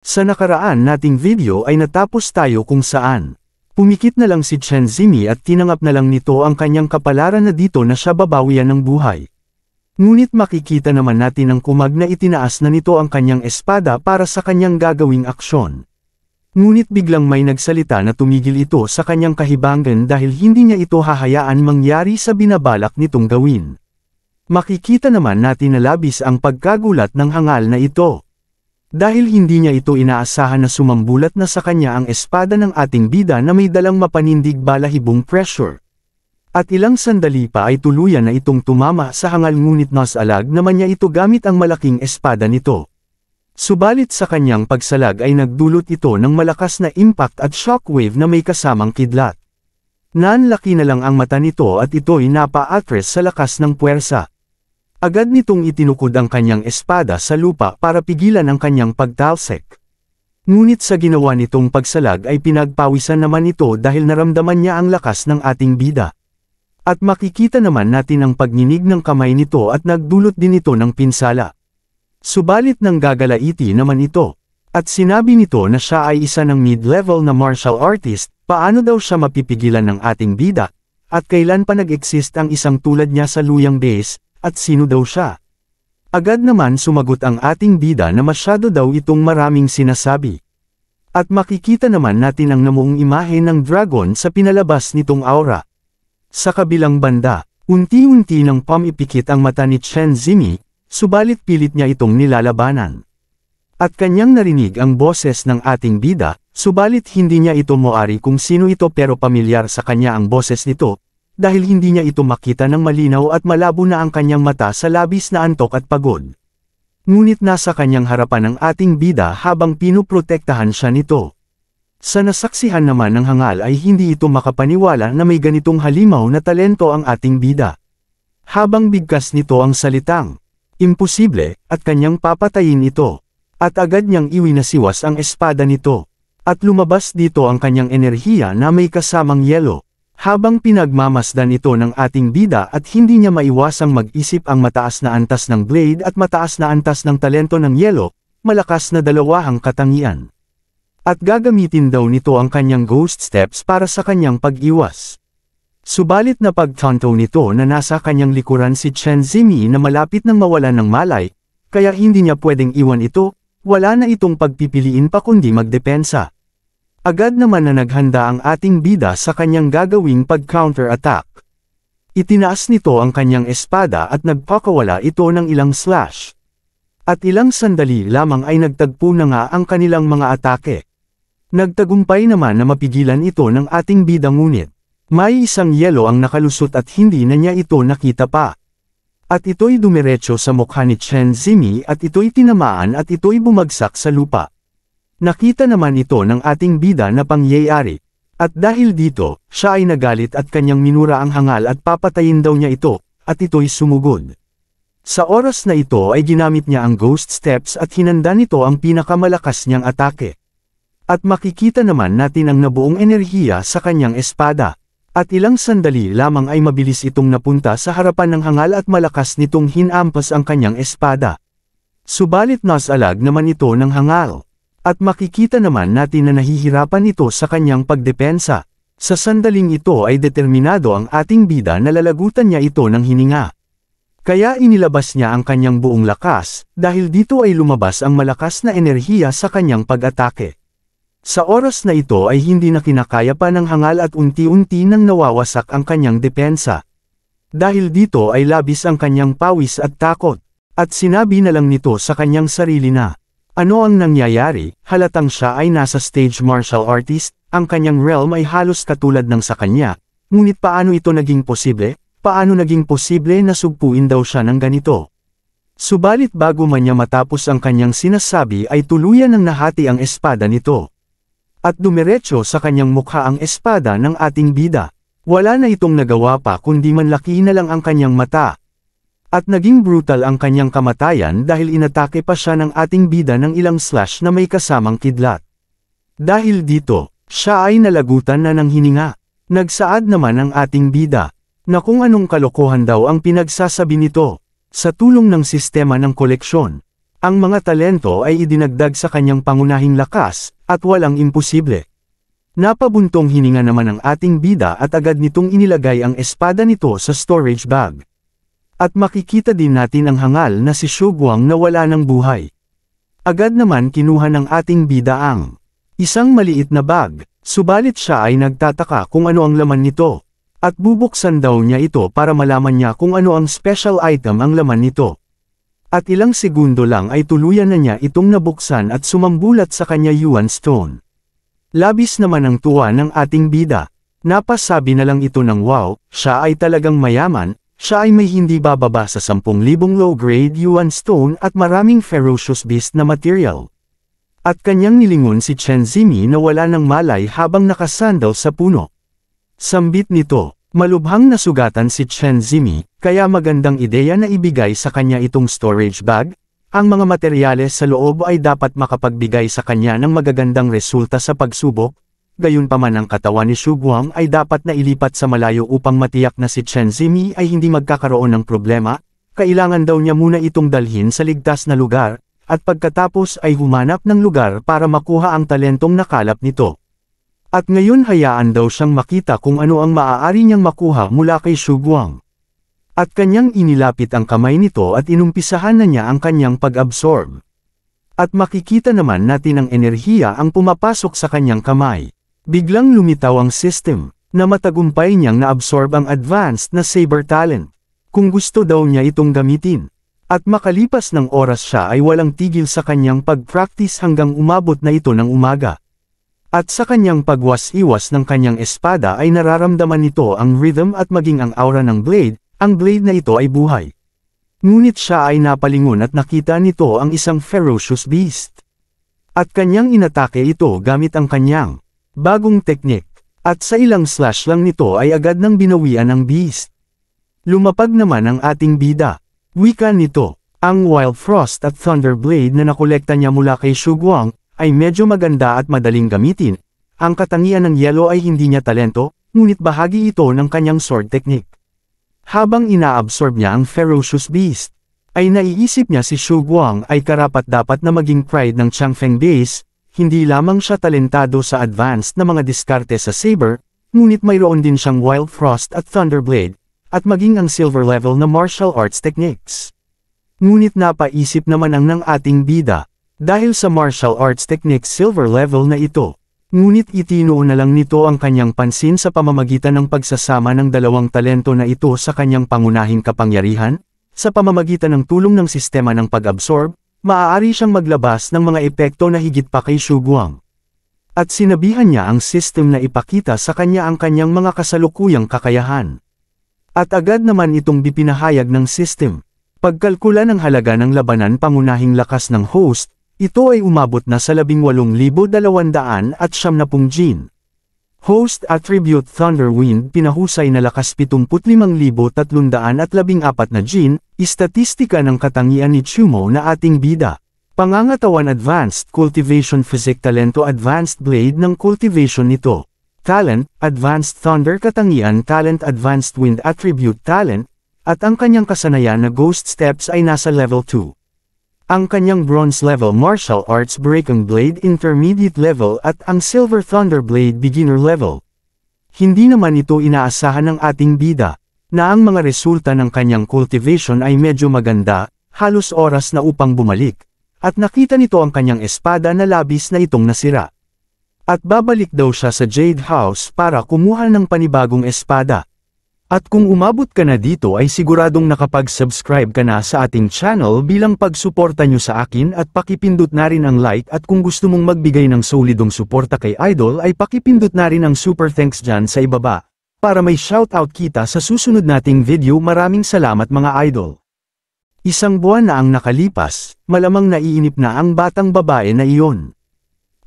Sa nakaraan nating video ay natapos tayo kung saan pumikit na lang si Chen Zimi at tinanggap na lang nito ang kanyang kapalaran na dito na siya babawian ng buhay. Ngunit makikita naman natin ang kumag na itinaas na nito ang kanyang espada para sa kanyang gagawing aksyon. Ngunit biglang may nagsalita na tumigil ito sa kanyang kahibangan dahil hindi niya ito hahayaan mangyari sa binabalak nitong gawin. Makikita naman natin na labis ang pagkagulat ng hangal na ito. Dahil hindi niya ito inaasahan na sumambulat na sa kanya ang espada ng ating bida na may dalang mapanindig balahibong pressure. At ilang sandali pa ay tuluyan na itong tumama sa hangal ngunit nasalag naman niya ito gamit ang malaking espada nito. Subalit sa kanyang pagsalag ay nagdulot ito ng malakas na impact at shockwave na may kasamang kidlat. Nanlaki na lang ang mata nito at ito'y napa-atras sa lakas ng puwersa. Agad nitong itinukod ang kanyang espada sa lupa para pigilan ang kanyang pagtalsik. Ngunit sa ginawa nitong pagsalag ay pinagpawisan naman ito dahil naramdaman niya ang lakas ng ating bida. At makikita naman natin ang pagninig ng kamay nito at nagdulot din ito ng pinsala. Subalit nang gagalaiti naman ito. At sinabi nito na siya ay isa ng mid-level na martial artist, paano daw siya mapipigilan ng ating bida, at kailan pa nag-exist ang isang tulad niya sa Luyang Base, at sino daw siya? Agad naman sumagot ang ating bida na masyado daw itong maraming sinasabi. At makikita naman natin ang namuong imahe ng dragon sa pinalabas nitong aura. Sa kabilang banda, unti-unti nang pumipikit ang mata ni Chen Zimi, subalit pilit niya itong nilalabanan. At kanyang narinig ang boses ng ating bida, subalit hindi niya ito moari kung sino ito pero pamilyar sa kanya ang boses nito, dahil hindi niya ito makita ng malinaw at malabo na ang kanyang mata sa labis na antok at pagod. Ngunit nasa kanyang harapan ang ating bida habang pinuprotektahan siya nito. Sa nasaksihan naman ng hangal ay hindi ito makapaniwala na may ganitong halimaw na talento ang ating bida. Habang bigkas nito ang salitang, imposible, at kanyang papatayin ito. At agad niyang iwinasiwas ang espada nito. At lumabas dito ang kanyang enerhiya na may kasamang yelo. Habang pinagmamasdan ito ng ating bida at hindi niya maiwasang mag-isip ang mataas na antas ng blade at mataas na antas ng talento ng yelo, malakas na dalawahang katangian. At gagamitin daw nito ang kanyang ghost steps para sa kanyang pag-iwas. Subalit na pagtanto nito na nasa kanyang likuran si Chen Zimi na malapit nang mawalan ng malay, kaya hindi niya pwedeng iwan ito, wala na itong pagpipiliin pa kundi magdepensa. Agad naman na naghanda ang ating bida sa kanyang gagawing pag-counter-attack. Itinaas nito ang kanyang espada at nagpakawala ito ng ilang slash. At ilang sandali lamang ay nagtagpo na nga ang kanilang mga atake. Nagtagumpay naman na mapigilan ito ng ating bida ngunit may isang yelo ang nakalusot at hindi na niya ito nakita pa. At ito'y dumiretso sa mukha ni Chen Zimi at ito'y tinamaan at ito'y bumagsak sa lupa. Nakita naman ito ng ating bida na pangyayari. At dahil dito, siya ay nagalit at kanyang minura ang hangal at papatayin daw niya ito, at ito'y sumugod. Sa oras na ito ay ginamit niya ang ghost steps at hinanda nito ang pinakamalakas niyang atake. At makikita naman natin ang nabuong enerhiya sa kanyang espada. At ilang sandali lamang ay mabilis itong napunta sa harapan ng hangal at malakas nitong hinampas ang kanyang espada. Subalit nasalag naman ito ng hangal. At makikita naman natin na nahihirapan ito sa kanyang pagdepensa. Sa sandaling ito ay determinado ang ating bida na lalagutan niya ito ng hininga. Kaya inilabas niya ang kanyang buong lakas, dahil dito ay lumabas ang malakas na enerhiya sa kanyang pag-atake. Sa oras na ito ay hindi na kinakaya pa ng hangal at unti-unti nang nawawasak ang kanyang depensa. Dahil dito ay labis ang kanyang pawis at takot. At sinabi na lang nito sa kanyang sarili na, ano ang nangyayari, halatang siya ay nasa stage martial artist, ang kanyang realm ay halos katulad ng sa kanya, ngunit paano ito naging posible? Paano naging posible na sugpuin daw siya ng ganito? Subalit bago man niya matapos ang kanyang sinasabi ay tuluyan ng nahati ang espada nito. At dumiretso sa kanyang mukha ang espada ng ating bida. Wala na itong nagawa pa kundi manlaki na lang ang kanyang mata. At naging brutal ang kanyang kamatayan dahil inatake pa siya ng ating bida ng ilang slash na may kasamang kidlat. Dahil dito, siya ay nalagutan na ng hininga. Nagsaad naman ang ating bida, na kung anong kalokohan daw ang pinagsasabi nito. Sa tulong ng sistema ng koleksyon, Ang mga talento ay idinagdag sa kanyang pangunahing lakas, at walang imposible. Napabuntong hininga naman ang ating bida at agad nitong inilagay ang espada nito sa storage bag. At makikita din natin ang hangal na si Shuguang na wala ng buhay. Agad naman kinuha ng ating bida ang isang maliit na bag, subalit siya ay nagtataka kung ano ang laman nito. At bubuksan daw niya ito para malaman niya kung ano ang special item ang laman nito. At ilang segundo lang ay tuluyan na niya itong nabuksan at sumambulat sa kanya Yuan Stone. Labis naman ang tuwa ng ating bida. Napasabi na lang ito ng wow, siya ay talagang mayaman, siya ay may hindi bababa sa 10,000 low-grade Yuan Stone at maraming ferocious beast na material. At kanyang nilingon si Chen Zimi na wala ng malay habang nakasandal sa puno. Sambit nito, malubhang nasugatan si Chen Zimi, kaya magandang ideya na ibigay sa kanya itong storage bag. Ang mga materyales sa loob ay dapat makapagbigay sa kanya ng magagandang resulta sa pagsubok, gayunpaman ang katawan ni Shuguang ay dapat na ilipat sa malayo upang matiyak na si Chen Zimi ay hindi magkakaroon ng problema, kailangan daw niya muna itong dalhin sa ligtas na lugar, at pagkatapos ay humanap ng lugar para makuha ang talentong nakalap nito. At ngayon hayaan daw siyang makita kung ano ang maaari niyang makuha mula kay Shuguang. At kanyang inilapit ang kamay nito at inumpisahan na niya ang kanyang pag-absorb. At makikita naman natin ang enerhiya ang pumapasok sa kanyang kamay. Biglang lumitaw ang system, na matagumpay niyang na-absorb ang advanced na saber talent. Kung gusto daw niya itong gamitin. At makalipas ng oras siya ay walang tigil sa kanyang pag-practice hanggang umabot na ito ng umaga. At sa kanyang pagwas-iwas ng kanyang espada ay nararamdaman nito ang rhythm at maging ang aura ng blade, ang blade na ito ay buhay. Ngunit siya ay napalingon at nakita nito ang isang ferocious beast. At kanyang inatake ito gamit ang kanyang bagong teknik, at sa ilang slash lang nito ay agad nang binawian ng beast. Lumapag naman ang ating bida. Wika nito, ang Wild Frost at Thunder Blade na nakolekta niya mula kay Shuguang, ay medyo maganda at madaling gamitin. Ang katangian ng yellow ay hindi niya talento, ngunit bahagi ito ng kanyang sword technique. Habang inaabsorb niya ang ferocious beast, ay naiisip niya si Shuguang ay karapat-dapat na maging pride ng Changfeng base, hindi lamang siya talentado sa advanced na mga diskarte sa saber, ngunit mayroon din siyang Wild Frost at Thunder Blade, at maging ang silver level na martial arts techniques. Ngunit napaisip naman ang ng ating bida, dahil sa martial arts techniques silver level na ito. Ngunit itinuon na lang nito ang kanyang pansin sa pamamagitan ng pagsasama ng dalawang talento na ito sa kanyang pangunahing kapangyarihan, sa pamamagitan ng tulong ng sistema ng pag-absorb, maaari siyang maglabas ng mga epekto na higit pa kay Shuguang. At sinabihan niya ang system na ipakita sa kanya ang kanyang mga kasalukuyang kakayahan. At agad naman itong bipinahayag ng system. Pagkalkula ng halaga ng labanan pangunahing lakas ng host, ito ay umabot na sa 18,270 Jin. Host Attribute Thunder Wind pinahusay na lakas 75,314 na Jin, istatistika ng katangian ni Chumo na ating bida. Pangangatawan Advanced Cultivation Physique Talento Advanced Blade ng cultivation nito. Talent, Advanced Thunder Katangian Talent Advanced Wind Attribute Talent, at ang kanyang kasanayan na Ghost Steps ay nasa level 2. Ang kanyang Bronze Level Martial Arts Breaking Blade Intermediate Level at ang Silver Thunder Blade Beginner Level. Hindi naman ito inaasahan ng ating bida, na ang mga resulta ng kanyang cultivation ay medyo maganda, halos oras na upang bumalik, at nakita nito ang kanyang espada na labis na itong nasira. At babalik daw siya sa Jade House para kumuha ng panibagong espada. At kung umabot ka na dito ay siguradong nakapag-subscribe ka na sa ating channel bilang pagsuporta nyo sa akin at pakipindot na rin ang like at kung gusto mong magbigay ng solidong suporta kay Idol ay pakipindot na rin ang super thanks dyan sa ibaba. Para may shoutout kita sa susunod nating video. Maraming salamat mga idol. Isang buwan na ang nakalipas, malamang naiinip na ang batang babae na iyon.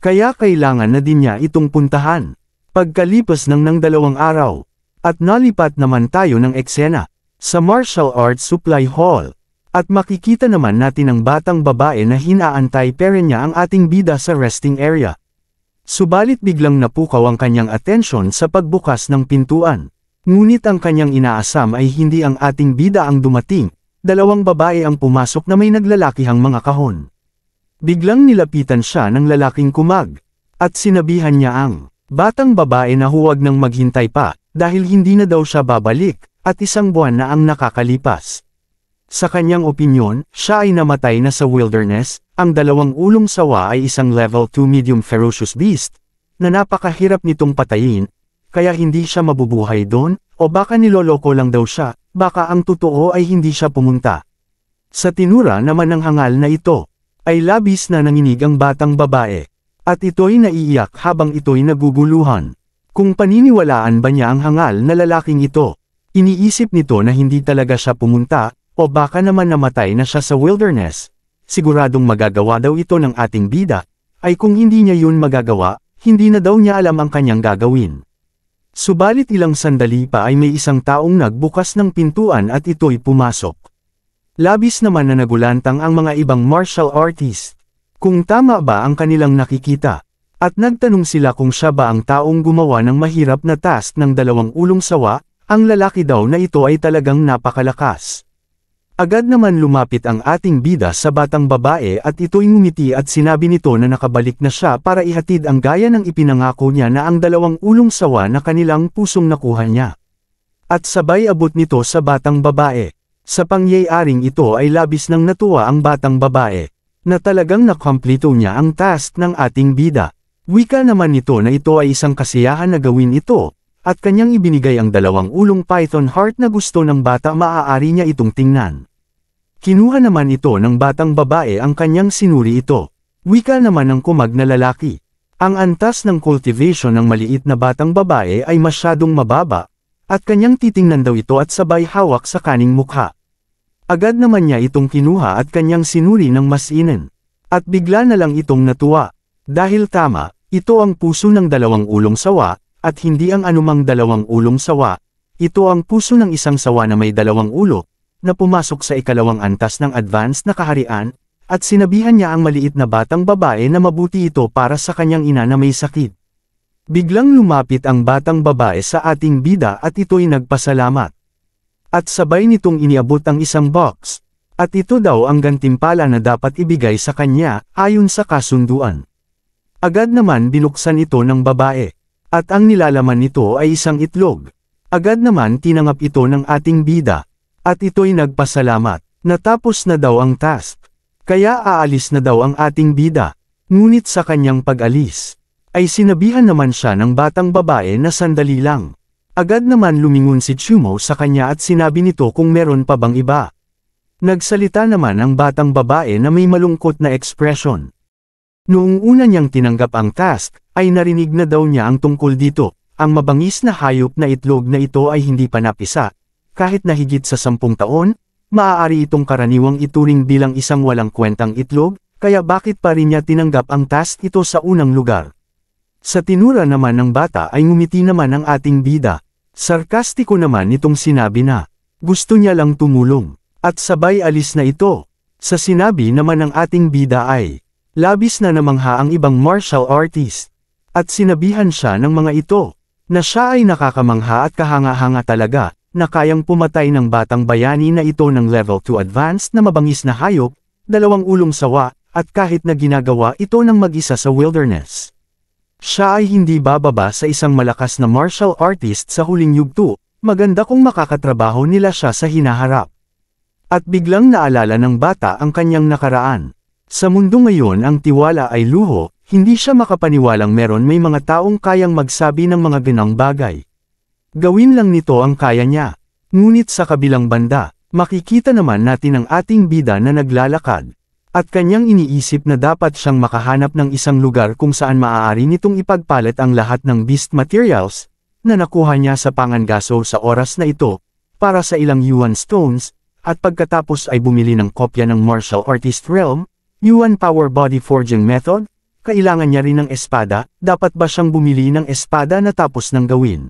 Kaya kailangan na din niya itong puntahan. Pagkalipas ng 2 araw, at nalipat naman tayo ng eksena, sa Martial Arts Supply Hall. At makikita naman natin ang batang babae na hinaantay pero niya ang ating bida sa resting area. Subalit biglang napukaw ang kanyang atensyon sa pagbukas ng pintuan. Ngunit ang kanyang inaasam ay hindi ang ating bida ang dumating, dalawang babae ang pumasok na may naglalakihang mga kahon. Biglang nilapitan siya ng lalaking kumag, at sinabihan niya ang batang babae na huwag nang maghintay pa, dahil hindi na daw siya babalik, at 1 buwan na ang nakakalipas. Sa kanyang opinyon, siya ay namatay na sa wilderness. Ang 2 ulong sawa ay isang level 2 medium ferocious beast, na napakahirap nitong patayin, kaya hindi siya mabubuhay doon, o baka niloloko lang daw siya, baka ang totoo ay hindi siya pumunta. Sa tinura naman ng hangal na ito, ay labis na nanginig ang batang babae, at ito'y naiiyak habang ito'y naguguluhan. Kung paniniwalaan ba niya ang hangal na lalaking ito, iniisip nito na hindi talaga siya pumunta, o baka naman namatay na siya sa wilderness. Siguradong magagawa daw ito ng ating bida, ay kung hindi niya yun magagawa, hindi na daw niya alam ang kanyang gagawin. Subalit ilang sandali pa ay may isang taong nagbukas ng pintuan at ito'y pumasok. Labis naman na nagulantang ang mga ibang martial artist, kung tama ba ang kanilang nakikita, at nagtanong sila kung siya ba ang taong gumawa ng mahirap na task ng 2 ulong sawa. Ang lalaki daw na ito ay talagang napakalakas. Agad naman lumapit ang ating bida sa batang babae at ito'y ngumiti at sinabi nito na nakabalik na siya para ihatid ang gaya ng ipinangako niya na ang 2 ulong sawa na kanilang pusong nakuha niya. At sabay abot nito sa batang babae. Sa pangyayaring ito ay labis nang natuwa ang batang babae, na talagang nakomplito niya ang task ng ating bida. Wika naman nito na ito ay isang kasiyahan na gawin ito, at kanyang ibinigay ang 2 ulong python heart na gusto ng bata maaari niya itong tingnan. Kinuha naman ito ng batang babae ang kanyang sinuri ito. Wika naman ng kumag na lalaki. Ang antas ng cultivation ng maliit na batang babae ay masyadong mababa, at kanyang titingnan daw ito at sabay hawak sa kaning mukha. Agad naman niya itong kinuha at kanyang sinuri ng masinin. At bigla na lang itong natuwa. Dahil tama, ito ang puso ng 2 ulong sawa, at hindi ang anumang 2 ulong sawa. Ito ang puso ng isang sawa na may 2 ulo, na pumasok sa ikalawang antas ng advanced na kaharian, at sinabihan niya ang maliit na batang babae na mabuti ito para sa kanyang ina na may sakit. Biglang lumapit ang batang babae sa ating bida at ito'y nagpasalamat. At sabay nitong iniabot ang isang box, at ito daw ang gantimpala na dapat ibigay sa kanya, ayon sa kasunduan. Agad naman binuksan ito ng babae. At ang nilalaman nito ay isang itlog. Agad naman tinanggap ito ng ating bida. At ito'y nagpasalamat. Natapos na daw ang task. Kaya aalis na daw ang ating bida. Ngunit sa kanyang pag-alis, ay sinabihan naman siya ng batang babae na sandali lang. Agad naman lumingon si Chumo sa kanya at sinabi nito kung meron pa bang iba. Nagsalita naman ang batang babae na may malungkot na ekspresyon. Noong una niyang tinanggap ang task, ay narinig na daw niya ang tungkol dito. Ang mabangis na hayop na itlog na ito ay hindi pa napisa. Kahit na higit sa 10 taon, maaari itong karaniwang ituring bilang isang walang kwentang itlog, kaya bakit pa rin niya tinanggap ang task ito sa unang lugar? Sa tinura naman ng bata ay ngumiti naman ang ating bida. Sarkastiko naman itong sinabi na, gusto niya lang tumulong, at sabay alis na ito. Sa sinabi naman ng ating bida ay, labis na namangha ang ibang martial artist. At sinabihan siya ng mga ito, na siya ay nakakamangha at kahanga-hanga talaga, na kayang pumatay ng batang bayani na ito ng level 2 advanced na mabangis na hayop, 2 ulong sawa, at kahit na ginagawa ito ng mag-isa sa wilderness. Siya ay hindi bababa sa isang malakas na martial artist sa huling yugto, maganda kung makakatrabaho nila siya sa hinaharap. At biglang naalala ng bata ang kanyang nakaraan. Sa mundo ngayon ang tiwala ay luho, hindi siya makapaniwalang meron may mga taong kayang magsabi ng mga ganang bagay. Gawin lang nito ang kaya niya. Ngunit sa kabilang banda, makikita naman natin ang ating bida na naglalakad. At kanyang iniisip na dapat siyang makahanap ng isang lugar kung saan maaari nitong ipagpalit ang lahat ng beast materials, na nakuha niya sa Pangangaso sa oras na ito, para sa ilang Yuan stones, at pagkatapos ay bumili ng kopya ng martial artist realm, Yuan power body forging method. Kailangan niya rin ng espada, dapat ba siyang bumili ng espada na tapos ng gawin?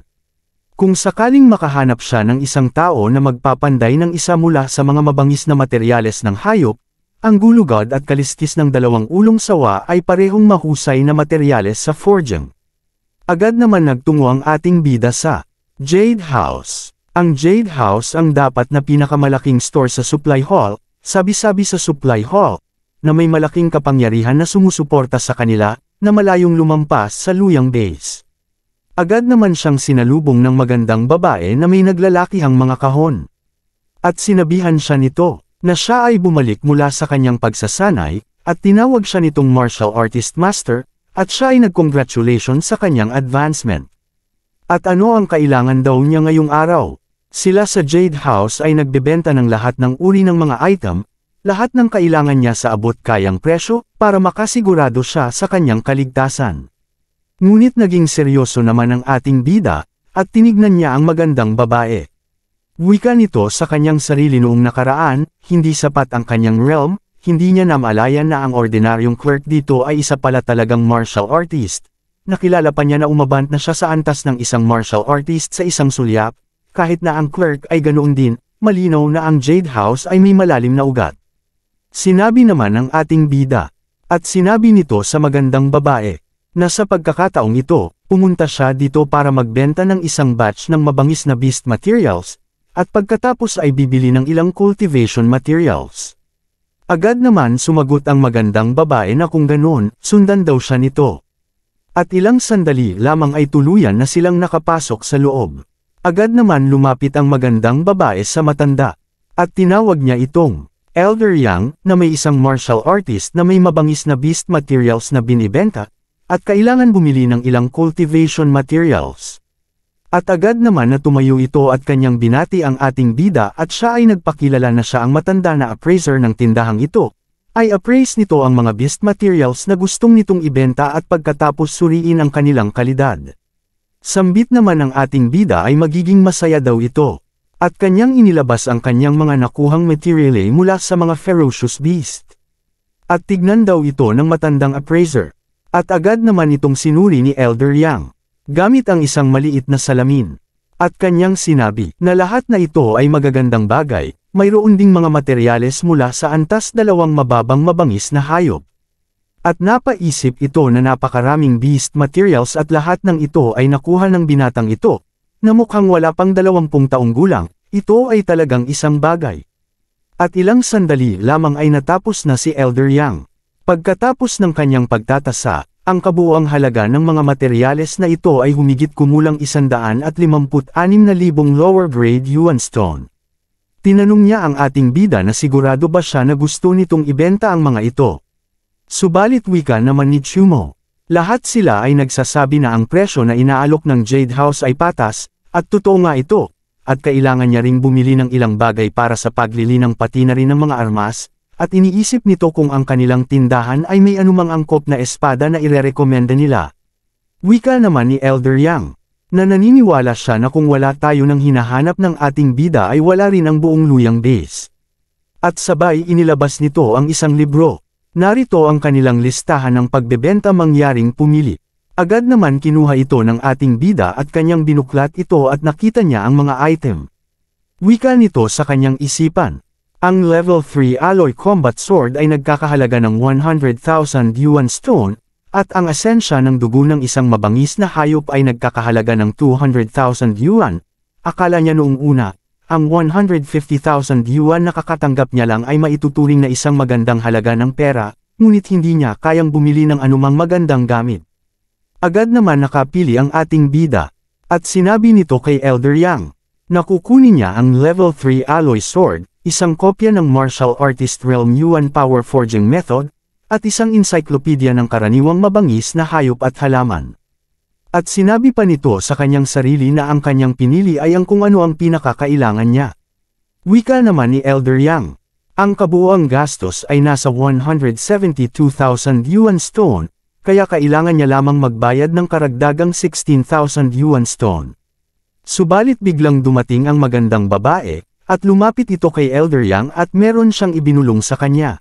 Kung sakaling makahanap siya ng isang tao na magpapanday ng isa mula sa mga mabangis na materyales ng hayop, ang gulugod at kaliskis ng 2 ulong sawa ay parehong mahusay na materyales sa forging. Agad naman nagtungo ang ating bida sa Jade House. Ang Jade House ang dapat na pinakamalaking store sa supply hall, sabi-sabi sa supply hall, na may malaking kapangyarihan na sumusuporta sa kanila, na malayong lumampas sa Luyang Base. Agad naman siyang sinalubong ng magandang babae na may naglalakihang mga kahon. At sinabihan siya nito, na siya ay bumalik mula sa kanyang pagsasanay, at tinawag siya nitong martial artist master, at siya ay nag-congratulations sa kanyang advancement. At ano ang kailangan daw niya ngayong araw? Sila sa Jade House ay nagbebenta ng lahat ng uri ng mga item, lahat ng kailangan niya sa abot kayang presyo, para makasigurado siya sa kanyang kaligtasan. Ngunit naging seryoso naman ang ating bida, at tinignan niya ang magandang babae. Wika nito sa kanyang sarili noong nakaraan, hindi sapat ang kanyang realm, hindi niya namalayan na ang ordinaryong clerk dito ay isa pala talagang martial artist. Nakilala pa niya na umabant na siya sa antas ng isang martial artist sa isang sulyap, kahit na ang clerk ay ganoon din, malinaw na ang Jade House ay may malalim na ugat. Sinabi naman ng ating bida, at sinabi nito sa magandang babae, na sa pagkakataong ito, pumunta siya dito para magbenta ng isang batch ng mabangis na beast materials, at pagkatapos ay bibili ng ilang cultivation materials. Agad naman sumagot ang magandang babae na kung ganoon, sundan daw siya nito. At ilang sandali lamang ay tuluyan na silang nakapasok sa loob. Agad naman lumapit ang magandang babae sa matanda, at tinawag niya itong Elder Yang, na may isang martial artist na may mabangis na beast materials na binibenta, at kailangan bumili ng ilang cultivation materials. At agad naman na tumayo ito at kanyang binati ang ating bida at siya ay nagpakilala na siya ang matanda na appraiser ng tindahang ito, ay appraise nito ang mga beast materials na gustong nitong ibenta at pagkatapos suriin ang kanilang kalidad. Sambit naman ng ating bida ay magiging masaya daw ito, at kanyang inilabas ang kanyang mga nakuhang material mula sa mga ferocious beast. At tignan daw ito ng matandang appraiser, at agad naman itong sinuri ni Elder Yang, gamit ang isang maliit na salamin. At kanyang sinabi na lahat na ito ay magagandang bagay, mayroon ding mga materyales mula sa antas dalawang mababang mabangis na hayop. At napaisip ito na napakaraming beast materials at lahat ng ito ay nakuha ng binatang ito, na mukhang wala pang 20 taong gulang, ito ay talagang isang bagay. At ilang sandali lamang ay natapos na si Elder Yang. Pagkatapos ng kanyang pagtatasa, ang kabuuang halaga ng mga materyales na ito ay humigit kumulang 156,000 lower grade yuan stone. Tinanong niya ang ating bida na sigurado ba siya na gusto nitong ibenta ang mga ito. Subalit wika naman ni Chumo. Lahat sila ay nagsasabi na ang presyo na inaalok ng Jade House ay patas, at totoo nga ito, at kailangan niya ring bumili ng ilang bagay para sa paglilinang pati na rin ng mga armas, at iniisip nito kung ang kanilang tindahan ay may anumang angkop na espada na irerekomenda nila. Wika naman ni Elder Yang, na naniniwala siya na kung wala tayo ng hinahanap ng ating bida ay wala rin ang buong Luyang Base. At sabay inilabas nito ang isang libro. Narito ang kanilang listahan ng pagbebenta mangyaring pumili. Agad naman kinuha ito ng ating bida at kanyang binuklat ito at nakita niya ang mga item. Wika nito sa kanyang isipan. Ang level 3 alloy combat sword ay nagkakahalaga ng 100,000 yuan stone, at ang asensya ng dugo ng isang mabangis na hayop ay nagkakahalaga ng 200,000 yuan. Akala niya noong una, ang 150,000 yuan na kakatanggap niya lang ay maituturing na isang magandang halaga ng pera, ngunit hindi niya kayang bumili ng anumang magandang gamit. Agad naman nakapili ang ating bida, at sinabi nito kay Elder Yang, na kukunin niya ang level 3 alloy sword, isang kopya ng martial artist realm yuan power forging method, at isang encyclopedia ng karaniwang mabangis na hayop at halaman. At sinabi pa nito sa kanyang sarili na ang kanyang pinili ay ang kung ano ang pinakakailangan niya. Wika naman ni Elder Yang, ang kabuuang gastos ay nasa 172,000 yuan stone, kaya kailangan niya lamang magbayad ng karagdagang 16,000 yuan stone. Subalit biglang dumating ang magandang babae, at lumapit ito kay Elder Yang at meron siyang ibinulong sa kanya.